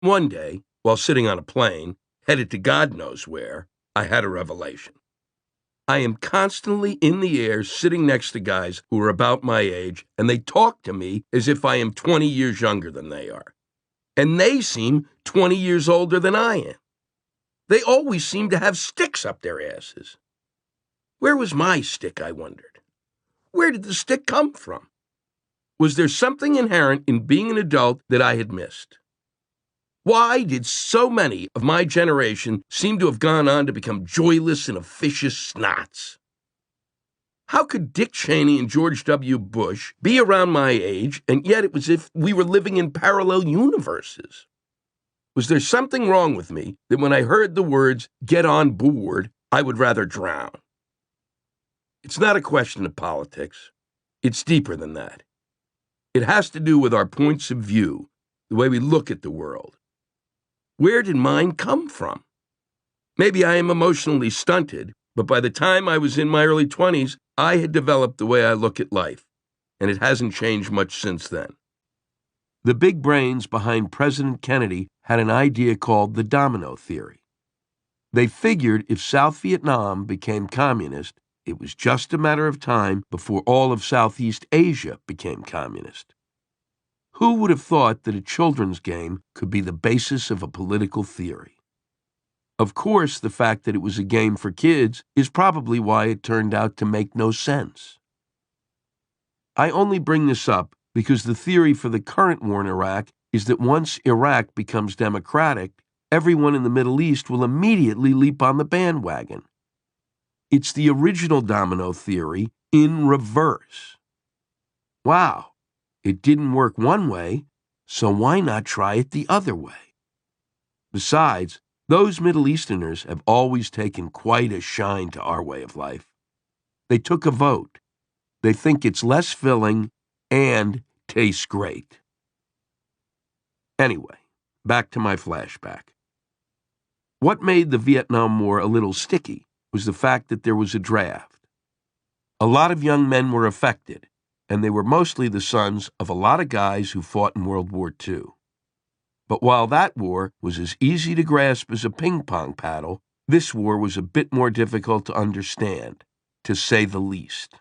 One day, while sitting on a plane, headed to God knows where, I had a revelation. I am constantly in the air sitting next to guys who are about my age, and they talk to me as if I am 20 years younger than they are. And they seem 20 years older than I am. They always seem to have sticks up their asses. Where was my stick, I wondered? Where did the stick come from? Was there something inherent in being an adult that I had missed? Why did so many of my generation seem to have gone on to become joyless and officious snots? How could Dick Cheney and George W. Bush be around my age, and yet it was as if we were living in parallel universes? Was there something wrong with me that when I heard the words, "get on board," I would rather drown? It's not a question of politics. It's deeper than that. It has to do with our points of view, the way we look at the world. Where did mine come from? Maybe I am emotionally stunted, but by the time I was in my early 20s, I had developed the way I look at life, and it hasn't changed much since then. The big brains behind President Kennedy had an idea called the domino theory. They figured if South Vietnam became communist, it was just a matter of time before all of Southeast Asia became communist. Who would have thought that a children's game could be the basis of a political theory? Of course, the fact that it was a game for kids is probably why it turned out to make no sense. I only bring this up because the theory for the current war in Iraq is that once Iraq becomes democratic, everyone in the Middle East will immediately leap on the bandwagon. It's the original domino theory in reverse. Wow, it didn't work one way, so why not try it the other way? Besides, those Middle Easterners have always taken quite a shine to our way of life. They took a vote. They think it's less filling and tastes great. Anyway, back to my flashback. What made the Vietnam War a little sticky was the fact that there was a draft. A lot of young men were affected, and they were mostly the sons of a lot of guys who fought in World War II. But while that war was as easy to grasp as a ping-pong paddle, this war was a bit more difficult to understand, to say the least.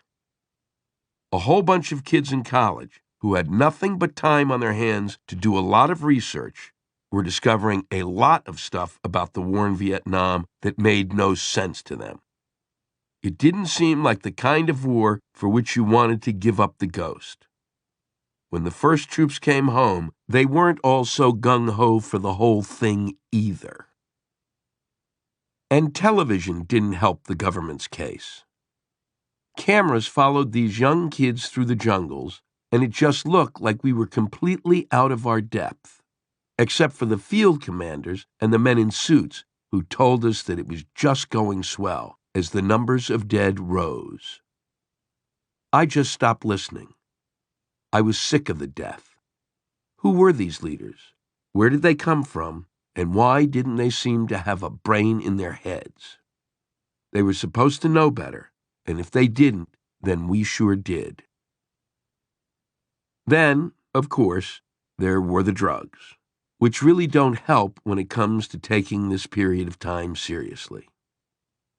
A whole bunch of kids in college who had nothing but time on their hands to do a lot of research were discovering a lot of stuff about the war in Vietnam that made no sense to them. It didn't seem like the kind of war for which you wanted to give up the ghost. When the first troops came home, they weren't all so gung-ho for the whole thing either. And television didn't help the government's case. Cameras followed these young kids through the jungles, and it just looked like we were completely out of our depth, except for the field commanders and the men in suits who told us that it was just going swell as the numbers of dead rose. I just stopped listening. I was sick of the death. Who were these leaders? Where did they come from? And why didn't they seem to have a brain in their heads? They were supposed to know better, and if they didn't, then we sure did. Then, of course, there were the drugs, which really don't help when it comes to taking this period of time seriously.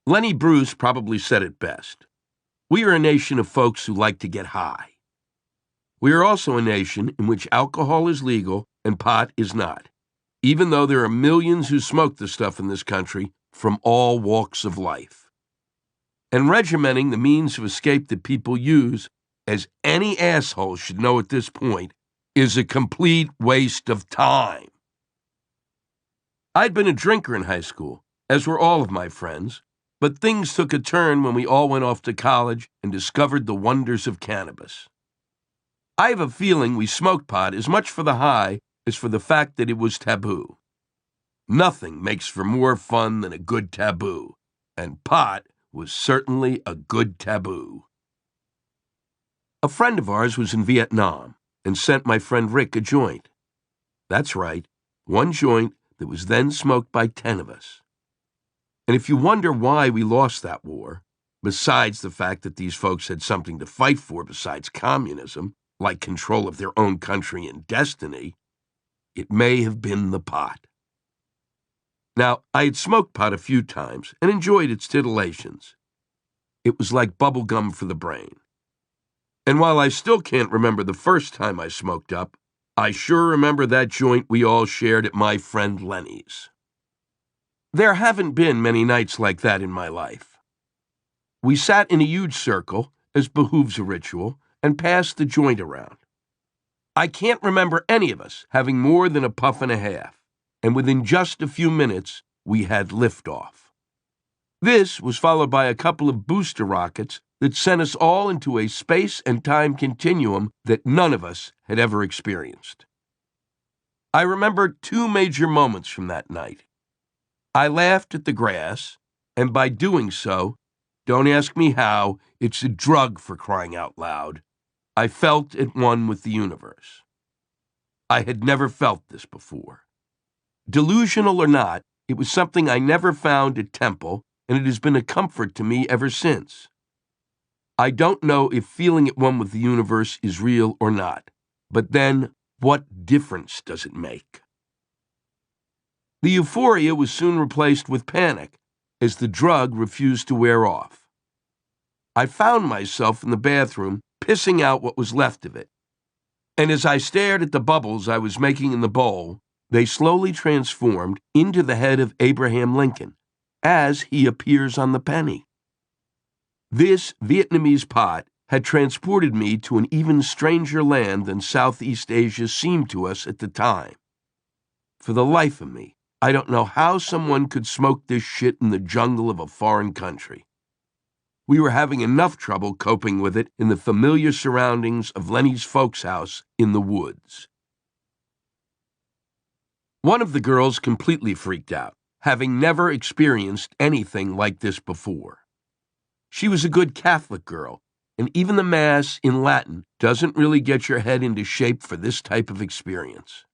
Lenny Bruce probably said it best. We are a nation of folks who like to get high. We are also a nation in which alcohol is legal and pot is not, even though there are millions who smoke the stuff in this country from all walks of life. And regimenting the means of escape that people use, as any asshole should know at this point, is a complete waste of time. I'd been a drinker in high school, as were all of my friends, but things took a turn when we all went off to college and discovered the wonders of cannabis. I have a feeling we smoked pot as much for the high as for the fact that it was taboo. Nothing makes for more fun than a good taboo, and pot was certainly a good taboo. A friend of ours was in Vietnam and sent my friend Rick a joint. That's right, one joint that was then smoked by 10 of us. And if you wonder why we lost that war, besides the fact that these folks had something to fight for besides communism, like control of their own country and destiny, It may have been the pot. Now, I had smoked pot a few times and enjoyed its titillations. It was like bubble gum for the brain. And while I still can't remember the first time I smoked up, I sure remember that joint we all shared at my friend Lenny's. There haven't been many nights like that in my life. We sat in a huge circle, as behooves a ritual, and passed the joint around. I can't remember any of us having more than a puff and a half, and within just a few minutes, we had liftoff. This was followed by a couple of booster rockets that sent us all into a space and time continuum that none of us had ever experienced. I remember two major moments from that night. I laughed at the grass, and by doing so, don't ask me how, it's a drug for crying out loud, I felt at one with the universe. I had never felt this before. Delusional or not, it was something I never found at Temple, and it has been a comfort to me ever since. I don't know if feeling at one with the universe is real or not, but then, what difference does it make? The euphoria was soon replaced with panic, as the drug refused to wear off. I found myself in the bathroom, pissing out what was left of it. And as I stared at the bubbles I was making in the bowl, they slowly transformed into the head of Abraham Lincoln, as he appears on the penny. This Vietnamese pot had transported me to an even stranger land than Southeast Asia seemed to us at the time. For the life of me, I don't know how someone could smoke this shit in the jungle of a foreign country. We were having enough trouble coping with it in the familiar surroundings of Lenny's folks' house in the woods. One of the girls completely freaked out, having never experienced anything like this before. She was a good Catholic girl, and even the Mass in Latin doesn't really get your head into shape for this type of experience.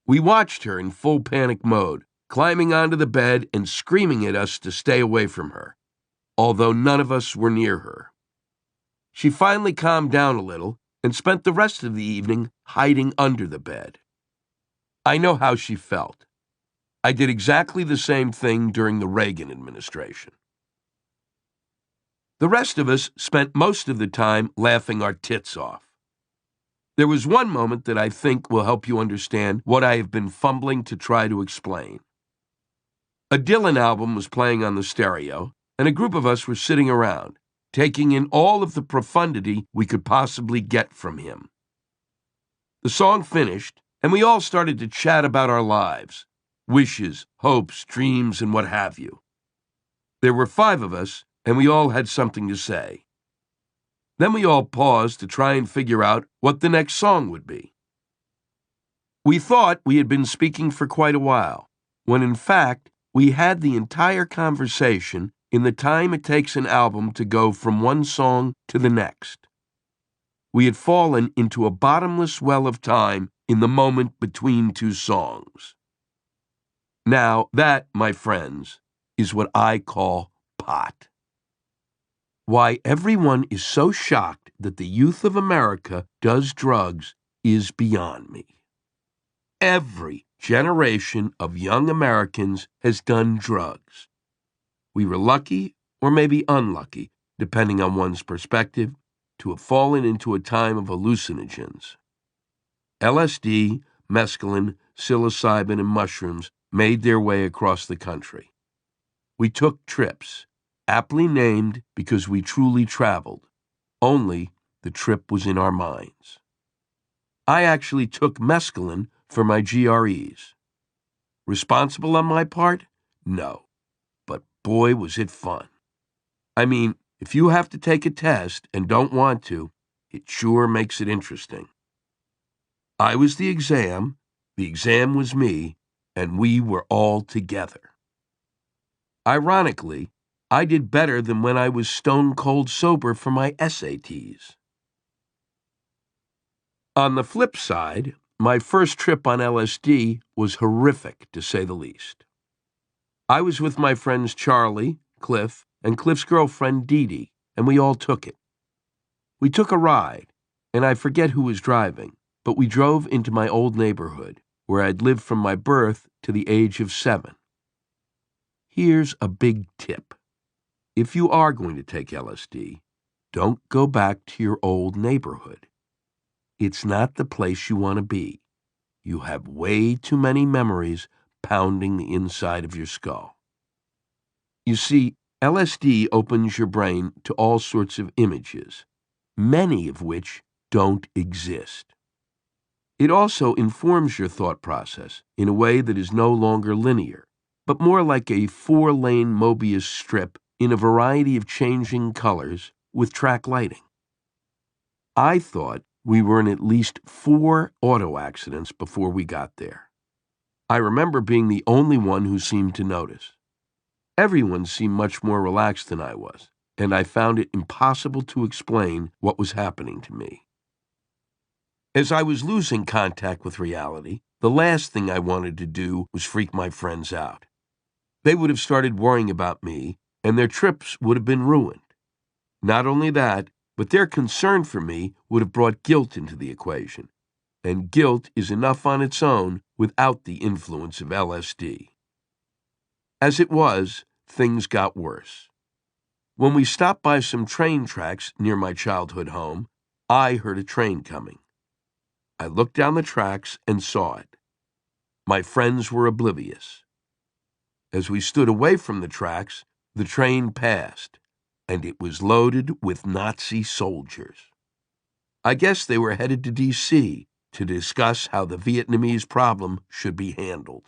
We watched her in full panic mode, climbing onto the bed and screaming at us to stay away from her, although none of us were near her. She finally calmed down a little and spent the rest of the evening hiding under the bed. I know how she felt. I did exactly the same thing during the Reagan administration. The rest of us spent most of the time laughing our tits off. There was one moment that I think will help you understand what I have been fumbling to try to explain. A Dylan album was playing on the stereo, and a group of us were sitting around, taking in all of the profundity we could possibly get from him. The song finished, and we all started to chat about our lives, wishes, hopes, dreams, and what have you. There were 5 of us, and we all had something to say. Then we all paused to try and figure out what the next song would be. We thought we had been speaking for quite a while, when in fact we had the entire conversation in the time it takes an album to go from one song to the next. We had fallen into a bottomless well of time in the moment between 2 songs. Now that, my friends, is what I call pot. Why everyone is so shocked that the youth of America does drugs is beyond me. Every generation of young Americans has done drugs. We were lucky, or maybe unlucky, depending on one's perspective, to have fallen into a time of hallucinogens. LSD, mescaline, psilocybin, and mushrooms made their way across the country. We took trips, aptly named because we truly traveled, only the trip was in our minds. I actually took mescaline for my GREs. Responsible on my part? No. But boy, was it fun. I mean, if you have to take a test and don't want to, it sure makes it interesting. I was the exam was me, and we were all together. Ironically, I did better than when I was stone cold sober for my SATs. On the flip side, my first trip on LSD was horrific, to say the least. I was with my friends Charlie, Cliff, and Cliff's girlfriend Dee Dee, and we all took it. We took a ride, and I forget who was driving, but we drove into my old neighborhood, where I'd lived from my birth to the age of 7. Here's a big tip. If you are going to take LSD, don't go back to your old neighborhood. It's not the place you want to be. You have way too many memories pounding the inside of your skull. You see, LSD opens your brain to all sorts of images, many of which don't exist. It also informs your thought process in a way that is no longer linear, but more like a 4-lane Mobius strip in a variety of changing colors with track lighting. I thought we were in at least 4 auto accidents before we got there. I remember being the only one who seemed to notice. Everyone seemed much more relaxed than I was, and I found it impossible to explain what was happening to me. As I was losing contact with reality, the last thing I wanted to do was freak my friends out. They would have started worrying about me, and their trips would have been ruined. Not only that, but their concern for me would have brought guilt into the equation, and guilt is enough on its own without the influence of LSD. As it was, things got worse. When we stopped by some train tracks near my childhood home, I heard a train coming. I looked down the tracks and saw it. My friends were oblivious. As we stood away from the tracks, the train passed, and it was loaded with Nazi soldiers. I guess they were headed to D.C. to discuss how the Vietnamese problem should be handled.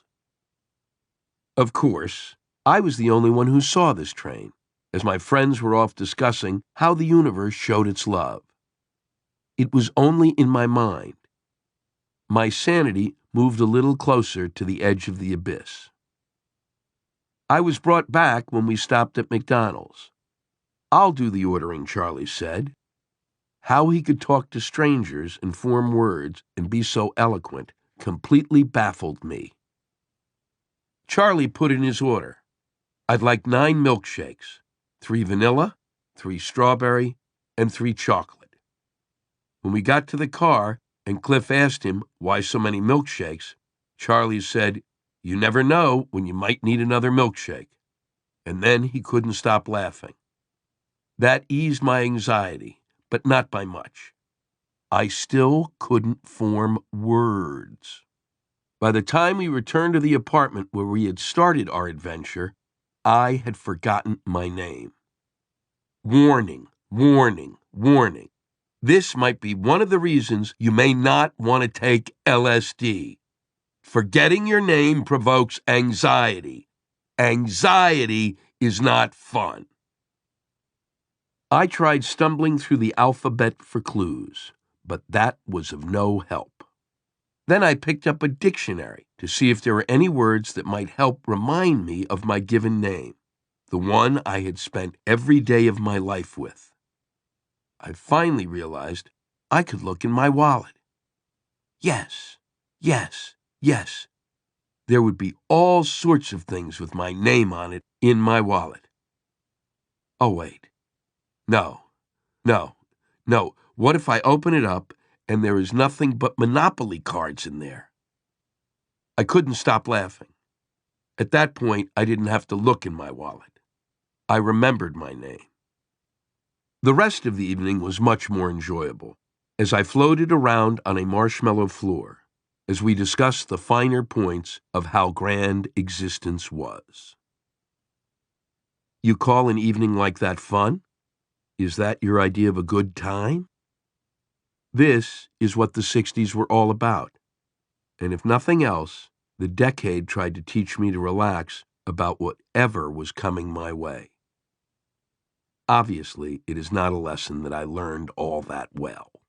Of course, I was the only one who saw this train, as my friends were off discussing how the universe showed its love. It was only in my mind. My sanity moved a little closer to the edge of the abyss. I was brought back when we stopped at McDonald's. "I'll do the ordering," Charlie said. How he could talk to strangers and form words and be so eloquent completely baffled me. Charlie put in his order. "I'd like 9 milkshakes, 3 vanilla, 3 strawberry, and 3 chocolate." When we got to the car and Cliff asked him why so many milkshakes, Charlie said, "You never know when you might need another milkshake." And then he couldn't stop laughing. That eased my anxiety, but not by much. I still couldn't form words. By the time we returned to the apartment where we had started our adventure, I had forgotten my name. Warning, warning, warning. This might be one of the reasons you may not want to take LSD. Forgetting your name provokes anxiety. Anxiety is not fun. I tried stumbling through the alphabet for clues, but that was of no help. Then I picked up a dictionary to see if there were any words that might help remind me of my given name, the one I had spent every day of my life with. I finally realized I could look in my wallet. Yes, yes, yes. There would be all sorts of things with my name on it in my wallet. Oh, wait. No. What if I open it up and there is nothing but Monopoly cards in there? I couldn't stop laughing. At that point, I didn't have to look in my wallet. I remembered my name. The rest of the evening was much more enjoyable, as I floated around on a marshmallow floor, as we discussed the finer points of how grand existence was. You call an evening like that fun? Is that your idea of a good time? This is what the 60s were all about. And if nothing else, the decade tried to teach me to relax about whatever was coming my way. Obviously, it is not a lesson that I learned all that well.